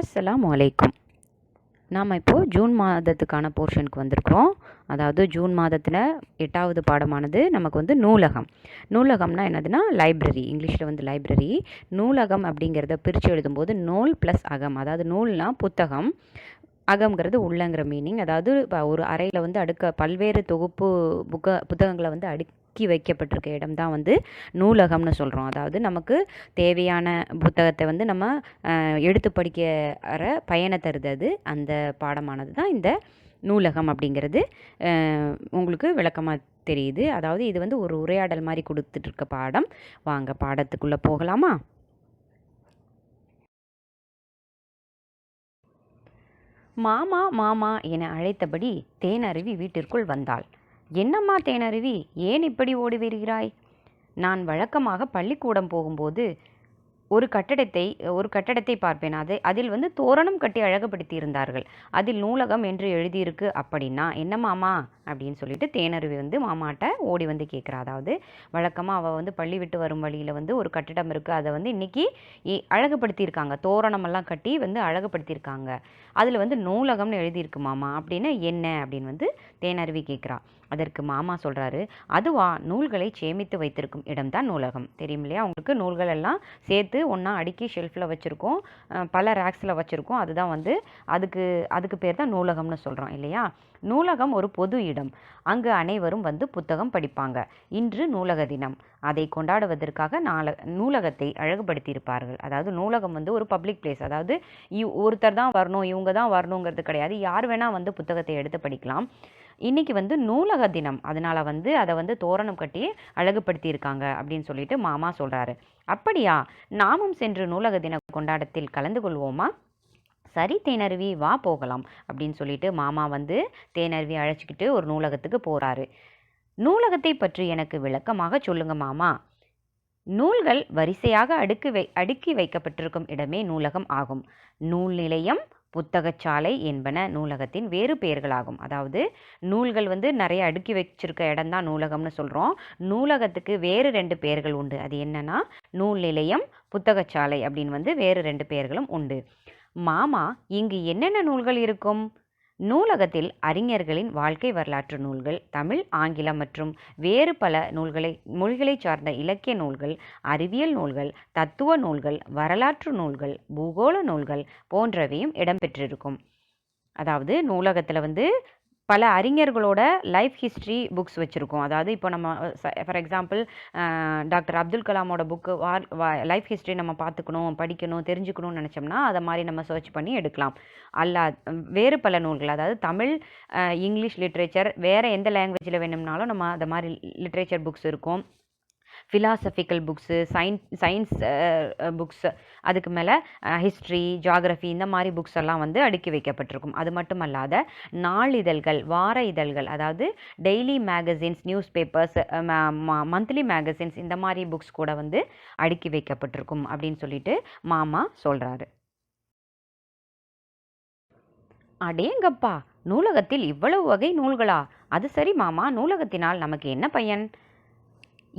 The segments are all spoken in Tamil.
அஸ்ஸலாமு அலைக்கும். நாம் இப்போது ஜூன் மாதத்துக்கான போர்ஷனுக்கு வந்திருக்கிறோம். அதாவது ஜூன் மாதத்தில் 8வது பாடமானது நமக்கு வந்து நூலகம். நூலகம்னா என்னதுன்னா லைப்ரரி, இங்கிலீஷில் வந்து லைப்ரரி. நூலகம் அப்படிங்கிறத பிரித்து எழுதும்போது நூல் ப்ளஸ் அகம், அதாவது நூல்னா புத்தகம், அகம்ங்கிறது உள்ளங்கிற மீனிங். அதாவது இப்போ ஒரு அறையில் வந்து பல்வேறு தொகுப்பு புத்தகங்களை வந்து அடுக்கி வைக்கப்பட்டிருக்க இடம் தான் வந்து நூலகம்னு சொல்கிறோம். அதாவது நமக்கு தேவையான புத்தகத்தை வந்து நம்ம எடுத்து படிக்கிற பயனை தருது அந்த பாடமானது தான் இந்த நூலகம் அப்படிங்கிறது. உங்களுக்கு விளக்கமாக தெரியுது. அதாவது இது வந்து ஒரு உரையாடல் மாதிரி கொடுத்துட்ருக்க பாடம். வாங்க பாடத்துக்குள்ளே போகலாமா? மாமா மாமா என அழைத்தபடி தேனருவி வீட்டிற்குள் வந்தாள். என்னம்மா தேனருவி, ஏன் இப்படி ஓடி வருகிறாய்? நான் வழக்கமாக பள்ளிக்கூடம் போகும்போது ஒரு கட்டடத்தை பார்ப்பேன். அதில் வந்து தோரணம் கட்டி அழகுபடுத்தி இருந்தார்கள். அதில் நூலகம் என்று எழுதியிருக்கு. அப்படின்னா என்ன மாமா அப்படின்னு சொல்லிட்டு தேனருவி வந்து மாமாட்ட ஓடி வந்து கேட்குறா. அதாவது வழக்கமாக அவள் வந்து பள்ளி விட்டு வரும் வழியில் வந்து ஒரு கட்டிடம் இருக்குது. அதை வந்து இன்றைக்கி அழகுபடுத்தியிருக்காங்க, தோரணமெல்லாம் கட்டி வந்து அழகுபடுத்தியிருக்காங்க. அதில் வந்து நூலகம்னு எழுதியிருக்கு மாமா, அப்படின்னு என்ன அப்படின்னு வந்து தேனருவி கேட்குறா. அதற்கு மாமா சொல்கிறாரு, அதுவா, நூல்களை சேமித்து வைத்திருக்கும் இடம்தான் நூலகம். தெரியும் இல்லையா உங்களுக்கு? நூல்கள் எல்லாம் சேர்த்து ஒன்றா அடுக்கி ஷெல்ஃபில் வச்சுருக்கோம், பல ரேக்ஸில் வச்சுருக்கோம். அதுதான் வந்து அதுக்கு பேர் தான் நூலகம்னு சொல்கிறோம் இல்லையா? நூலகம் ஒரு பொது இடம். அங்கு அனைவரும் வந்து புத்தகம் படிப்பாங்க. இன்று நூலக தினம். அதை கொண்டாடுவதற்காக நூலகத்தை அழகுபடுத்தியிருப்பார்கள். அதாவது நூலகம் வந்து ஒரு பப்ளிக் பிளேஸ். அதாவது ஒருத்தர் தான் வரணும், இவங்க தான் வரணுங்கிறது கிடையாது. யார் வேணால் வந்து புத்தகத்தை எடுத்து படிக்கலாம். இன்றைக்கி வந்து நூலக தினம், அதனால் வந்து அதை வந்து தோரணம் கட்டி அழகுபடுத்தியிருக்காங்க அப்படின்னு சொல்லிட்டு மாமா சொல்கிறாரு. அப்படியா, நாமும் சென்று நூலக தின கொண்டாட்டத்தில் கலந்து கொள்வோமா? சரி தேனருவி, வா போகலாம் அப்படின்னு சொல்லிட்டு மாமா வந்து தேனருவி அழைச்சிக்கிட்டு ஒரு நூலகத்துக்கு போகிறாரு. நூலகத்தை பற்றி எனக்கு விளக்கமாக சொல்லுங்க மாமா. நூல்கள் வரிசையாக அடுக்கி வைக்கப்பட்டிருக்கும் இடமே நூலகம் ஆகும். நூல் நிலையம், புத்தகச்சாலை என்பன நூலகத்தின் வேறு பெயர்களாகும். அதாவது நூல்கள் வந்து நிறைய அடுக்கி வச்சிருக்க இடம் தான் நூலகம்னு சொல்கிறோம். நூலகத்துக்கு வேறு 2 பெயர்கள் உண்டு. அது என்னன்னா நூல் நிலையம், புத்தகச்சாலை அப்படின்னு வந்து வேறு 2 பெயர்களும் உண்டு. மாமா, இங்கு என்னென்ன நூல்கள் இருக்கும்? நூலகத்தில் அறிஞர்களின் வாழ்க்கை வரலாற்று நூல்கள், தமிழ், ஆங்கிலம் மற்றும் வேறு பல மொழிகளை சார்ந்த இலக்கிய நூல்கள், அறிவியல் நூல்கள், தத்துவ நூல்கள், வரலாற்று நூல்கள், பூகோள நூல்கள் போன்றவையும் இடம்பெற்றிருக்கும். அதாவது நூலகத்தில் வந்து பல அறிஞர்களோட லைஃப் ஹிஸ்ட்ரி புக்ஸ் வச்சுருக்கோம். அதாவது இப்போ நம்ம ஃபார் எக்ஸாம்பிள் டாக்டர் அப்துல் கலாமோட புக்கு லைஃப் ஹிஸ்ட்ரி நம்ம பார்த்துக்கணும், படிக்கணும், தெரிஞ்சுக்கணும்னு நினச்சோம்னா அதை மாதிரி நம்ம சர்ச் பண்ணி எடுக்கலாம். வேறு பல நூல்கள், அதாவது தமிழ், இங்கிலீஷ் லிட்ரேச்சர், வேறு எந்த லாங்குவேஜில் வேணும்னாலும் நம்ம அது மாதிரி லிட்ரேச்சர் புக்ஸ் இருக்கும். ஃபிலாசபிக்கல் புக்ஸு, சயின்ஸ் புக்ஸ், அதுக்கு மேலே ஹிஸ்ட்ரி, ஜியாகிரஃபி, இந்த மாதிரி புக்ஸ் எல்லாம் வந்து அடுக்கி வைக்கப்பட்டிருக்கும். அது மட்டும் அல்லாத நாளிதழ்கள், வார இதழ்கள், அதாவது daily magazines, news papers, monthly magazines, இந்த மாதிரி புக்ஸ் கூட வந்து அடுக்கி வைக்கப்பட்டிருக்கும் அப்படின்னு சொல்லிட்டு மாமா சொல்கிறாரு. அடேங்கப்பா, நூலகத்தில் இவ்வளவு வகை நூல்களா? அது சரி மாமா, நூலகத்தினால் நமக்கு என்ன பயன்?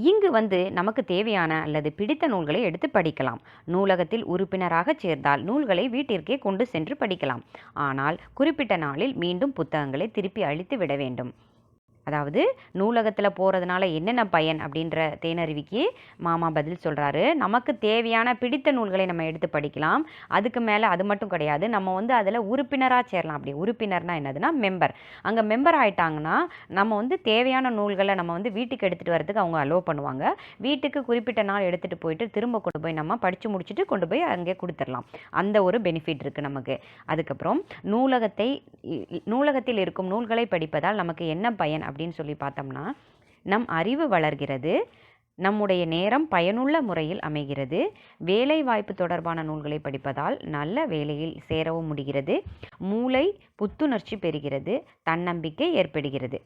இங்கு வந்து நமக்கு தேவையான அல்லது பிடித்த நூல்களை எடுத்து படிக்கலாம். நூலகத்தில் உறுப்பினராக சேர்ந்தால் நூல்களை வீட்டிற்கே கொண்டு சென்று படிக்கலாம். ஆனால் குறிப்பிட்ட நாளில் மீண்டும் புத்தகங்களை திருப்பி அளித்து விட வேண்டும். அதாவது நூலகத்தில் போகிறதுனால என்னென்ன பயன் அப்படின்ற தேனருவிக்கு மாமா பதில் சொல்கிறாரு. நமக்கு தேவையான பிடித்த நூல்களை நம்ம எடுத்து படிக்கலாம். அதுக்கு மேலே அது மட்டும் கிடையாது, நம்ம வந்து அதில் உறுப்பினராக சேரலாம். அப்படி உறுப்பினர்னா என்னதுன்னா மெம்பர். அங்கே மெம்பர் ஆகிட்டாங்கன்னா நம்ம வந்து தேவையான நூல்களை நம்ம வந்து வீட்டுக்கு எடுத்துகிட்டு வரதுக்கு அவங்க அலோவ் பண்ணுவாங்க. வீட்டுக்கு குறிப்பிட்ட நாள் எடுத்துகிட்டு போயிட்டு திரும்ப கொண்டு போய் நம்ம படித்து முடிச்சுட்டு கொண்டு போய் அங்கே கொடுத்துடலாம். அந்த ஒரு பெனிஃபிட் இருக்குது நமக்கு. அதுக்கப்புறம் நூலகத்தில் இருக்கும் நூல்களை படிப்பதால் நமக்கு என்ன பயன் அப்படின்னு சொல்லி பார்த்தோம்னா, நம் அறிவு வளர்கிறது, நம்முடைய நேரம் பயனுள்ள முறையில் அமைகிறது, வேலை வாய்ப்பு தொடர்பான நூல்களை படிப்பதால் நல்ல வேலையில் சேரவும் முடிகிறது, மூளை புத்துணர்ச்சி பெறுகிறது, தன்னம்பிக்கை ஏற்படுகிறது.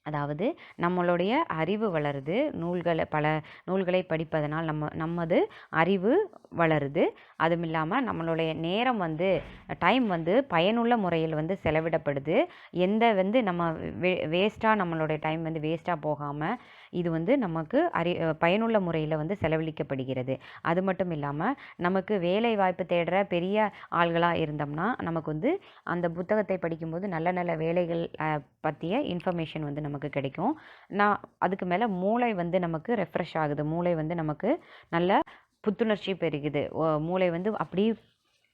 அதாவது நம்மளுடைய அறிவு வளருது, பல நூல்களை படிப்பதனால் நமது அறிவு வளருது. அதுவும் இல்லாமல் நம்மளுடைய நேரம் வந்து டைம் வந்து பயனுள்ள முறையில் வந்து செலவிடப்படுது. நம்ம வேஸ்ட்டாக நம்மளுடைய டைம் வந்து வேஸ்ட்டாக போகாமல் இது வந்து நமக்கு பயனுள்ள முறையில் வந்து செலவழிக்கப்படுகிறது. அது மட்டும் இல்லாமல் நமக்கு வேலை வாய்ப்பு தேடுற பெரிய ஆள்களாக இருந்தோம்னா நமக்கு வந்து அந்த புத்தகத்தை படிக்கும்போது நல்ல நல்ல வேலைகள் பற்றிய இன்ஃபர்மேஷன் வந்து நமக்கு கிடைக்கும். அதுக்கு மேலே மூளை வந்து நமக்கு ரெஃப்ரெஷ் ஆகுது. மூளை வந்து நமக்கு நல்ல புத்துணர்ச்சி பெருகுது. மூளை வந்து அப்படியே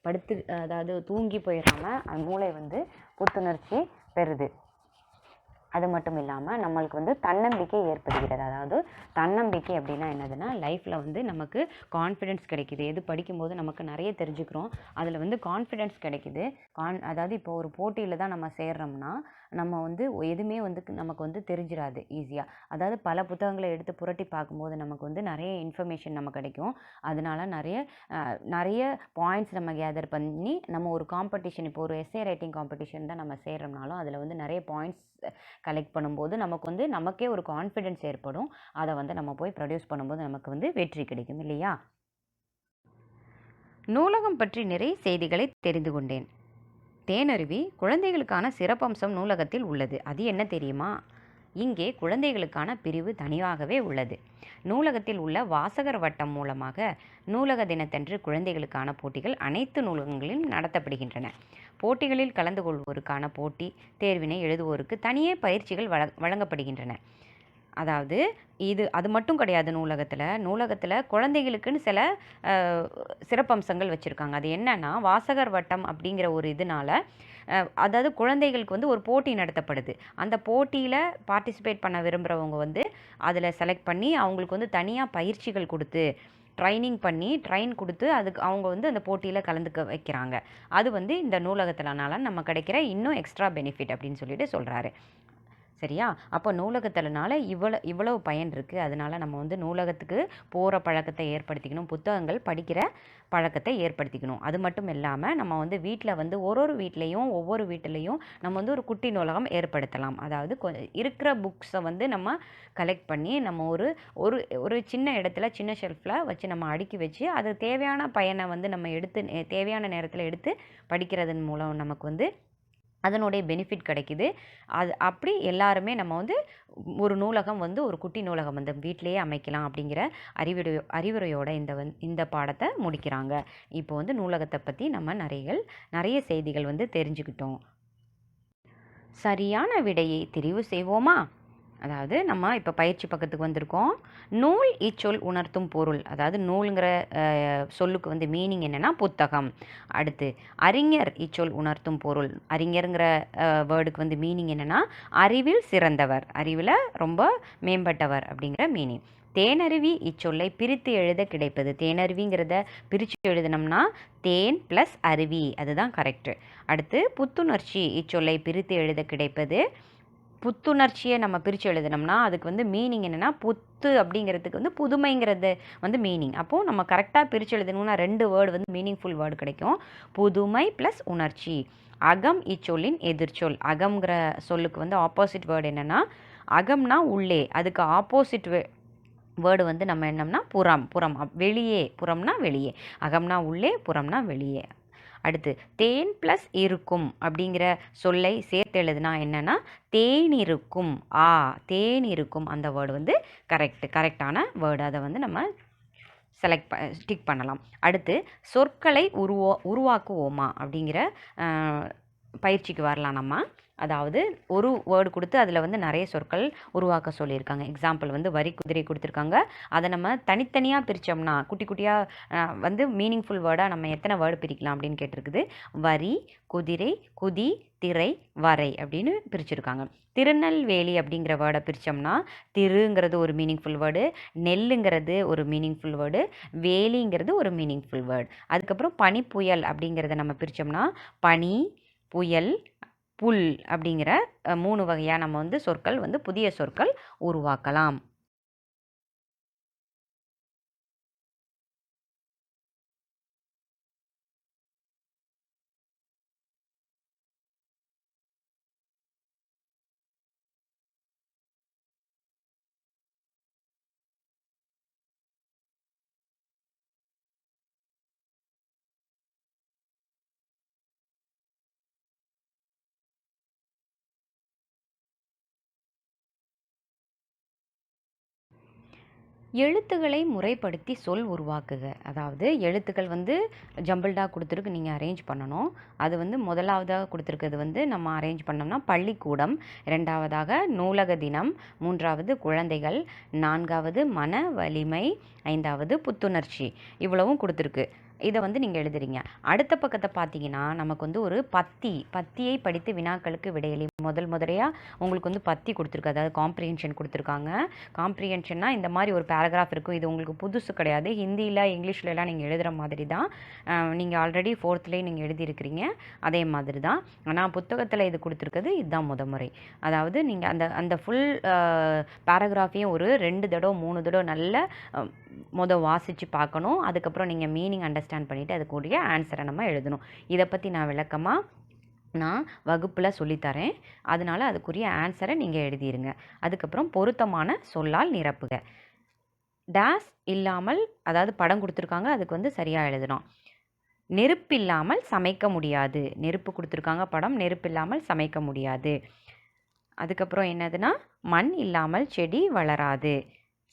படுத்து அதாவது தூங்கி போயிடாமல் மூளை வந்து புத்துணர்ச்சி பெறுது. அது மட்டும் இல்லாமல் நம்மளுக்கு வந்து தன்னம்பிக்கை ஏற்படுகிறது. அதாவது தன்னம்பிக்கை அப்படின்னா என்னதுன்னா, லைஃப்பில் வந்து நமக்கு கான்ஃபிடென்ஸ் கிடைக்குது. எது படிக்கும்போது நமக்கு நிறைய தெரிஞ்சுக்கிறோம். அதில் வந்து கான்ஃபிடென்ஸ் கிடைக்குது. அதாவது இப்போ ஒரு போட்டியில் தான் நம்ம சேர்றோம்னா நம்ம வந்து எதுவுமே வந்து நமக்கு வந்து தெரிஞ்சிடாது ஈஸியாக. அதாவது பல புத்தகங்களை எடுத்து புரட்டி பார்க்கும்போது நமக்கு வந்து நிறைய இன்ஃபர்மேஷன் நம்ம கிடைக்கும். அதனால நிறைய பாயிண்ட்ஸ் நம்ம கேதர் பண்ணி நம்ம ஒரு காம்படிஷன், இப்போ ஒரு எஸ்ஏ ரைட்டிங் காம்படிஷன் தான் நம்ம சேர்றோம்னாலும் அதில் வந்து நிறைய பாயிண்ட்ஸ் கலெக்ட் பண்ணும்போது நமக்கு வந்து நமக்கே ஒரு கான்ஃபிடென்ஸ் ஏற்படும். அதை வந்து நம்ம போய் ப்ரொடியூஸ் பண்ணும்போது நமக்கு வந்து வெற்றி கிடைக்கும் இல்லையா? நூலகம் பற்றி நிறைய செய்திகளை தெரிந்து கொண்டேன். தேனருவி குழந்தைகளுக்கான சிறப்பம்சம் நூலகத்தில் உள்ளது. அது என்ன தெரியுமா? இங்கே குழந்தைகளுக்கான பிரிவு தனியாகவே உள்ளது. நூலகத்தில் உள்ள வாசகர் வட்டம் மூலமாக நூலக தினத்தன்று குழந்தைகளுக்கான போட்டிகள் அனைத்து நூலகங்களிலும் நடத்தப்படுகின்றன. போட்டிகளில் கலந்து கொள்வோருக்கான போட்டி தேர்வினை எழுதுவோருக்கு தனியே பயிற்சிகள் வழங்கப்படுகின்றன. அதாவது அது மட்டும் கிடையாது. நூலகத்தில் குழந்தைகளுக்குன்னு சில சிறப்பம்சங்கள் வச்சுருக்காங்க. அது என்னன்னா, வாசகர் வட்டம் அப்படிங்கிற ஒரு இதனால் அதாவது குழந்தைகளுக்கு வந்து ஒரு போட்டி நடத்தப்படுது. அந்த போட்டியில் பார்ட்டிசிபேட் பண்ண விரும்புகிறவங்க வந்து அதில் செலக்ட் பண்ணி அவங்களுக்கு வந்து தனியாக பயிற்சிகள் கொடுத்து ட்ரைன் கொடுத்து அதுக்கு அவங்க வந்து அந்த போட்டியில் கலந்துக்க வைக்கிறாங்க. அது வந்து இந்த நூலகத்தினால நம்ம கிடைக்கிற இன்னும் எக்ஸ்ட்ரா பெனிஃபிட் அப்படின்னு சொல்லிட்டு சொல்கிறாரு. சரியா? அப்போ நூலகத்தினால இவ்வளவு பயன் இருக்குது. அதனால் நம்ம வந்து நூலகத்துக்கு போகிற பழக்கத்தை ஏற்படுத்திக்கணும். புத்தகங்கள் படிக்கிற பழக்கத்தை ஏற்படுத்திக்கணும். அது மட்டும் இல்லாமல் நம்ம வந்து வீட்டில் வந்து ஒவ்வொரு வீட்டிலையும் நம்ம வந்து ஒரு குட்டி நூலகம் ஏற்படுத்தலாம். அதாவது இருக்கிற புக்ஸை வந்து நம்ம கலெக்ட் பண்ணி நம்ம ஒரு சின்ன இடத்துல சின்ன ஷெல்ஃபில் வச்சு நம்ம அடுக்கி வச்சு அது தேவையான பயனை வந்து நம்ம தேவையான நேரத்தில் எடுத்து படிக்கிறதன் மூலம் நமக்கு வந்து அதனுடைய பெனிஃபிட் கிடைக்குது. அப்படி எல்லாருமே நம்ம வந்து ஒரு நூலகம் வந்து ஒரு குட்டி நூலகம் வந்து வீட்டிலேயே அமைக்கலாம் அப்படிங்கிற அறிவுரையோட இந்த பாடத்தை முடிக்கிறாங்க. இப்போ வந்து நூலகத்தை பற்றி நம்ம நிறைய செய்திகள் வந்து தெரிஞ்சுக்கிட்டோம். சரியான விடையை தெரிவு செய்வோமா? அதாவது நம்ம இப்போ பயிற்சி பக்கத்துக்கு வந்திருக்கோம். நூல் இச்சொல் உணர்த்தும் பொருள். அதாவது நூலுங்கிற சொல்லுக்கு வந்து மீனிங் என்னென்னா புத்தகம். அடுத்து அறிஞர் இச்சொல் உணர்த்தும் பொருள். அறிஞருங்கிற வேர்டுக்கு வந்து மீனிங் என்னென்னா அறிவில் சிறந்தவர், அறிவில் ரொம்ப மேம்பட்டவர் அப்படிங்கிற மீனிங். தேனருவி இச்சொல்லை பிரித்து எழுத கிடைப்பது. தேனருவிங்கிறத பிரித்து எழுதினோம்னா தேன் ப்ளஸ் அருவி, அதுதான் கரெக்டு. அடுத்து புத்துணர்ச்சி இச்சொல்லை பிரித்து எழுத கிடைப்பது. புத்துணர்ச்சியை நம்ம பிரித்து எழுதினோம்னா அதுக்கு வந்து மீனிங் என்னென்னா புத்து அப்படிங்கிறதுக்கு வந்து புதுமைங்கிறது வந்து மீனிங். அப்போது நம்ம கரெக்டாக பிரித்து எழுதணும்னா 2 வேர்டு வந்து மீனிங்ஃபுல் வேர்டு கிடைக்கும். புதுமை ப்ளஸ் உணர்ச்சி. அகம் இச்சொல்லின் எதிர்ச்சொல். அகம்ங்கிற சொல்லுக்கு வந்து ஆப்போசிட் வேர்டு என்னென்னா அகம்னா உள்ளே, அதுக்கு ஆப்போசிட் வேர்டு வந்து நம்ம என்னம்னா புறம் வெளியே. புறம்னா வெளியே, அகம்னா உள்ளே, புறம்னா வெளியே. அடுத்து தேன் ப்ளஸ் இருக்கும் அப்படிங்கிற சொல்லை சேர்த்து எழுதுனா என்னென்னா தேன் இருக்கும். தேன் இருக்கும் அந்த வேர்டு வந்து கரெக்டான வேர்டு. அதை வந்து நம்ம ஸ்டிக் பண்ணலாம். அடுத்து சொற்களை உருவாக்குவோமா அப்படிங்கிற பயிற்சிக்கு வரலாம் நம்ம. அதாவது ஒரு வேர்டு கொடுத்து அதில் வந்து நிறைய சொற்கள் உருவாக்க சொல்லியிருக்காங்க. எக்ஸாம்பிள் வந்து வரி குதிரை கொடுத்துருக்காங்க. அதை நம்ம தனித்தனியாக பிரித்தோம்னா குட்டி குட்டியாக வந்து மீனிங்ஃபுல் வேர்டாக நம்ம எத்தனை வேர்டு பிரிக்கலாம் அப்படின்னு கேட்டிருக்குது. வரி, குதிரை, குதி, திரை, வரை அப்படின்னு பிரிச்சுருக்காங்க. திருநெல்வேலி அப்படிங்கிற வேர்டை பிரித்தோம்னா திருங்கிறது ஒரு மீனிங்ஃபுல் வேர்டு, நெல்லுங்கிறது ஒரு மீனிங்ஃபுல் வேர்டு, வேலிங்கிறது ஒரு மீனிங்ஃபுல் வேர்டு. அதுக்கப்புறம் பனிப்புயல் அப்படிங்கிறத நம்ம பிரித்தோம்னா பனி, புயல், புல் அப்படிங்கிற 3 வகையாக நம்ம வந்து சொற்கள் வந்து புதிய சொற்கள் உருவாக்கலாம். எழுத்துக்களை முறைப்படுத்தி சொல் உருவாக்குக. அதாவது எழுத்துக்கள் வந்து ஜம்பிள்டாக கொடுத்துருக்கு, நீங்கள் அரேஞ்ச் பண்ணணும். அது வந்து முதலாவதாக கொடுத்துருக்கிறது வந்து நம்ம அரேஞ்ச் பண்ணோம்னா பள்ளிக்கூடம், இரண்டாவதாக நூலக தினம், மூன்றாவது குழந்தைகள், நான்காவது மன வலிமை, ஐந்தாவது புத்துணர்ச்சி. இவ்வளவும் கொடுத்துருக்கு. இதை வந்து நீங்கள் எழுதுறீங்க. அடுத்த பக்கத்தை பார்த்தீங்கன்னா நமக்கு வந்து ஒரு பத்தியை படித்து வினாக்களுக்கு விடையளி. முதலையாக உங்களுக்கு வந்து பத்தி கொடுத்துருக்கு, அதாவது காம்ப்ரிஹென்ஷன் கொடுத்துருக்காங்க. காம்ப்ரிஹென்ஷன்னா இந்த மாதிரி ஒரு பேராகிராஃப் இருக்கும். இது உங்களுக்கு புதுசு கிடையாது. ஹிந்தியில் இங்கிலீஷ்லலாம் நீங்கள் எழுதுகிற மாதிரி தான். நீங்கள் ஆல்ரெடி 4th நீங்கள் எழுதியிருக்கிறீங்க, அதே மாதிரி தான். ஆனால் புத்தகத்தில் இது கொடுத்துருக்குது, இதுதான் முறை. அதாவது நீங்கள் அந்த ஃபுல் பேராகிராஃபையும் ஒரு 2 தடவை 3 தடவை நல்ல வாசித்து பார்க்கணும். அதுக்கப்புறம் நீங்கள் மீனிங் அண்டர்ஸ்டாண்ட் பண்ணிவிட்டு அதுக்குரிய ஆன்சரை நம்ம எழுதணும். இதை பற்றி நான் விளக்கமாக நான் வகுப்பில் சொல்லித்தரேன். அதனால் அதுக்குரிய ஆன்சரை நீங்கள் எழுதிடுங்க. அதுக்கப்புறம் பொருத்தமான சொல்லால் நிரப்புக. டேஸ் இல்லாமல், அதாவது படம் கொடுத்துருக்காங்க, அதுக்கு வந்து சரியாக எழுதணும். நெருப்பில்லாமல் சமைக்க முடியாது. நெருப்பு கொடுத்துருக்காங்க, படம். நெருப்பில்லாமல் சமைக்க முடியாது. அதுக்கப்புறம் என்னதுன்னா, மண் இல்லாமல் செடி வளராது.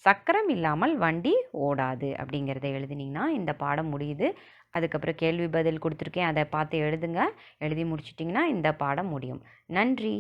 சக்கரம் இல்லாமல் வண்டி ஓடாது. அப்படிங்கிறத எழுதினீங்கன்னா இந்த பாடம் முடியுது. அதுக்கப்புறம் கேள்வி பதில் கொடுத்துருக்கேன், அதை பார்த்து எழுதுங்க. எழுதி முடிச்சிட்டிங்கன்னா இந்த பாடம் முடியும். நன்றி.